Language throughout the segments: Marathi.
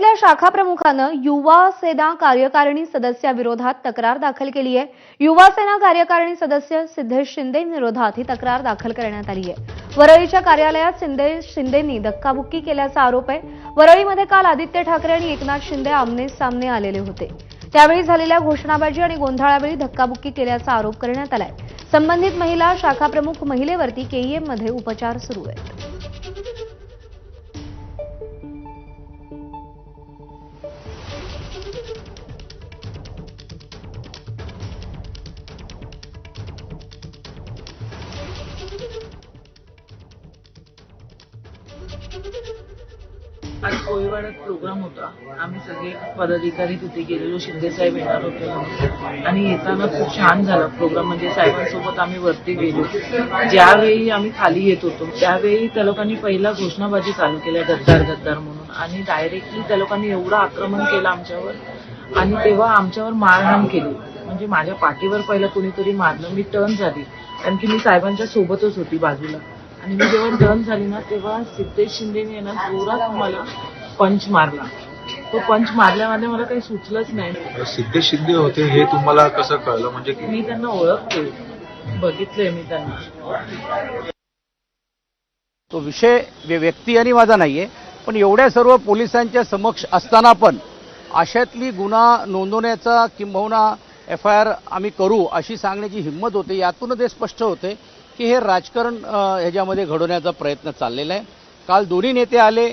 वरळीतल्या शाखा प्रमुखानं युवा सेना कार्यकारिणी सदस्याविरोधात तक्रार दाखल केली आहे। युवा सेना कार्यकारिणी सदस्य सिद्धेश शिंदेविरोधात ही तक्रार दाखल करण्यात आली आहे। वरळीच्या कार्यालयात सिद्धेश शिंदेंनी धक्काबुक्की केल्याचा आरोप आहे। वरळीमध्ये काल आदित्य ठाकरे आणि एकनाथ शिंदे आमने सामने आलेले होते। त्यावेळी झालेल्या घोषणाबाजी आणि गोंधळावेळी धक्काबुक्की केल्याचा आरोप करण्यात आलाय। संबंधित महिला शाखा प्रमुख महिलेवरती केईएम मध्ये उपचार सुरू आहेत। आज कोळीवाड्यात प्रोग्राम होता। आम्ही सगळे पदाधिकारी तिथे गेलेलो, शिंदे साहेब येणार होते आणि येताना खूप छान झाला प्रोग्राम। म्हणजे साहेबांसोबत आम्ही वरती गेलो। ज्यावेळी आम्ही खाली येत होतो त्यावेळी त्या लोकांनी पहिला घोषणाबाजी चालू केल्या, गद्दार गद्दार म्हणून, आणि डायरेक्टली त्या लोकांनी एवढं आक्रमण केलं आमच्यावर आणि तेव्हा आमच्यावर मारहाण केली। म्हणजे माझ्या पाठीवर पहिलं कुणीतरी मारलं, मी टर्न झाली कारण की मी साहेबांच्या सोबतच होती बाजूला, आणि मी जेव्हा टर्न झाली ना तेव्हा सिद्धेश शिंदेने ना जोरात मला पंच मारला। तो पंच मारल्यामध्ये मला काही सुचलंच नाही। सिद्धेश शिंदे होते हे तुम्हाला कसं कळलं? म्हणजे मी त्यांना ओळखते, बघितलंय मी त्यांना। तो विषय व्यक्ती आणि माझा नाहीये, पण एवढ्या सर्व पोलिसांच्या समक्ष असताना पण अशातली गुन्हा नोंदवण्याचा किंबहुना FIR आम्ही करू अशी सांगण्याची हिंमत होते। यातूनच हे स्पष्ट होते की हे राजकारण ह्याच्यामध्ये घडवण्याचा प्रयत्न चाललेला आहे। काल दोन्ही नेते आले,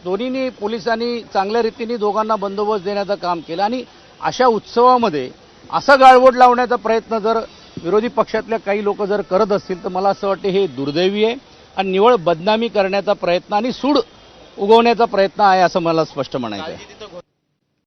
दोन्हींनी पोलिसांनी चांगल्या रीतीने दोघांना बंदोबस्त देण्याचं काम केलं आणि अशा उत्सवामध्ये असा गाळबोट लावण्याचा प्रयत्न जर विरोधी पक्षातल्या काही लोक जर करत असतील तर मला असं वाटतं हे दुर्दैवी आहे आणि निवळ बदनामी करण्याचा प्रयत्न आणि सूड उगवण्याचा प्रयत्न आहे असं मला स्पष्ट म्हणायचं आहे।